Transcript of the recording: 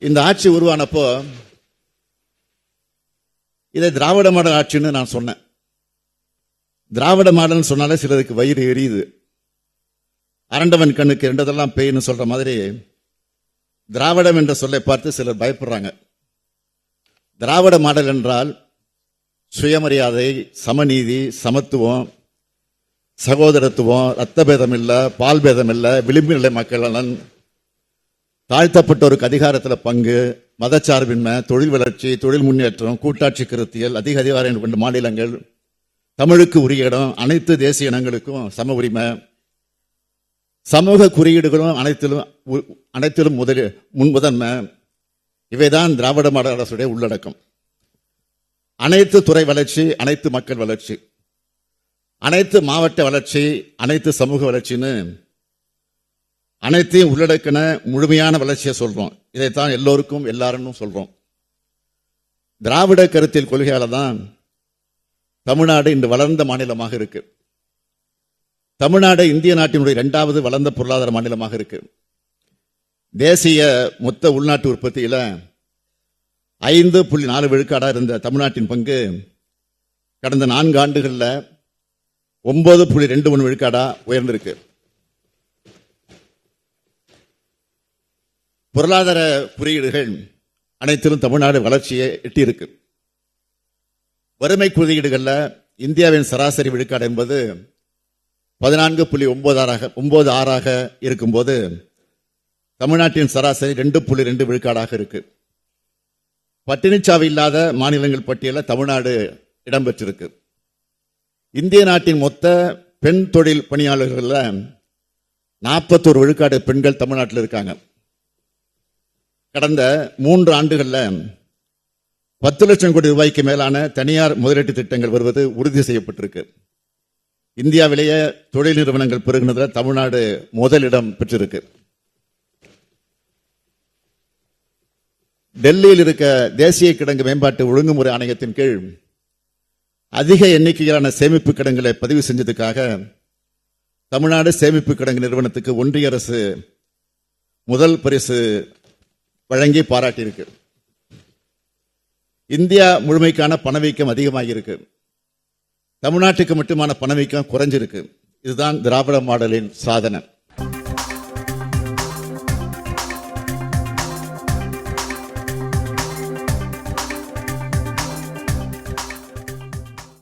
இந்த ஆட்சி உருவானப்போ இதை திராவிட மாடல் ஆட்சின்னு நான் சொன்னேன். திராவிட மாடல் சொன்னாலே சிலருக்கு வயிறு எரியுது. அரண்டவன் கண்ணுக்கு இரண்டதெல்லாம் பேய்னு சொல்ற மாதிரி திராவிடம் என்ற சொல்லை பார்த்து சிலர் பயப்படுறாங்க. திராவிட மாடல் என்றால் சுயமரியாதை, சமநீதி, சமத்துவம், சகோதரத்துவம், ரத்த பேதம் இல்ல, பால் பேதம் இல்ல, விளிம்பு நிலை மக்கள் நலன், தாழ்த்தப்பட்டோருக்கு அதிகாரத்தில் பங்கு, மதச்சார்பின்மை, தொழில் வளர்ச்சி, தொழில் முன்னேற்றம், கூட்டாட்சி கருத்தியல், அதிக அதிகாரம் கொண்ட மாநிலங்கள், தமிழுக்கு உரிய இடம், அனைத்து தேசிய இனங்களுக்கும் சம உரிமை, சமூக குறியீடுகளும் அனைத்திலும் முதன்மை. இவைதான் திராவிட மாடல் அரசுடைய உள்ளடக்கம். அனைத்து துறை வளர்ச்சி, அனைத்து மக்கள் வளர்ச்சி, அனைத்து மாவட்ட வளர்ச்சி, அனைத்து சமூக வளர்ச்சின்னு அனைத்தையும் உள்ளடக்கின முழுமையான வளர்ச்சியை சொல்றோம். இதைத்தான் எல்லோருக்கும் எல்லாரும் சொல்றோம். திராவிட கருத்தியல் கொள்கையால தான் தமிழ்நாடு இன்று வளர்ந்த மாநிலமாக இருக்கு. தமிழ்நாடு இந்திய நாட்டினுடைய 2வது வளர்ந்த பொருளாதார மாநிலமாக இருக்கு. தேசிய மொத்த உள்நாட்டு உற்பத்தியில 5.4 விழுக்காடாக இருந்த தமிழ்நாட்டின் பங்கு கடந்த 4 ஆண்டுகளில் 9.21 விழுக்காடா உயர்ந்திருக்கு. பொருளாதார குறியீடுகள் அனைத்திலும் தமிழ்நாடு வளர்ச்சியை எட்டியிருக்கு. வறுமை குறியீடுகளில் இந்தியாவின் சராசரி விழுக்காடு என்பது 14.96 இருக்கும்போது தமிழ்நாட்டின் சராசரி 2.2 விழுக்காடாக இருக்கு. பட்டினிச்சாவு இல்லாத மாநிலங்கள் பட்டியலில் தமிழ்நாடு இடம்பெற்றிருக்கு. இந்திய நாட்டின் மொத்த பெண் தொழில் பணியாளர்கள் 41 விழுக்காடு பெண்கள் தமிழ்நாட்டில் இருக்காங்க. கடந்த 3 ஆண்டுகளில் 10 லட்சம் கோடி ரூபாய்க்கு மேலான தனியார் முதலீட்டு திட்டங்கள் வருவது உறுதி செய்யப்பட்டிருக்கு. இந்தியாவிலேயே தொழில் நிறுவனங்கள் பெருகினதில் தமிழ்நாடு முதலிடம் பெற்றிருக்கு. டெல்லியில் இருக்க தேசிய கிடங்கு மேம்பாட்டு ஒழுங்குமுறை ஆணையத்தின் கீழ் அதிக எண்ணிக்கையிலான சேமிப்பு கிடங்குகளை பதிவு செஞ்சதுக்காக தமிழ்நாடு சேமிப்பு கிடங்கு நிறுவனத்துக்கு ஒன்றிய அரசு முதல் பரிசு வழங்கி பாராட்டியிருக்கு. இந்தியா முழுமைக்கான பணவீக்கம் அதிகமாகியிருக்கு. தமிழ்நாட்டுக்கு மட்டுமான பணவீக்கம் குறைஞ்சிருக்கு. இதுதான் திராவிட மாடலின் சாதனை.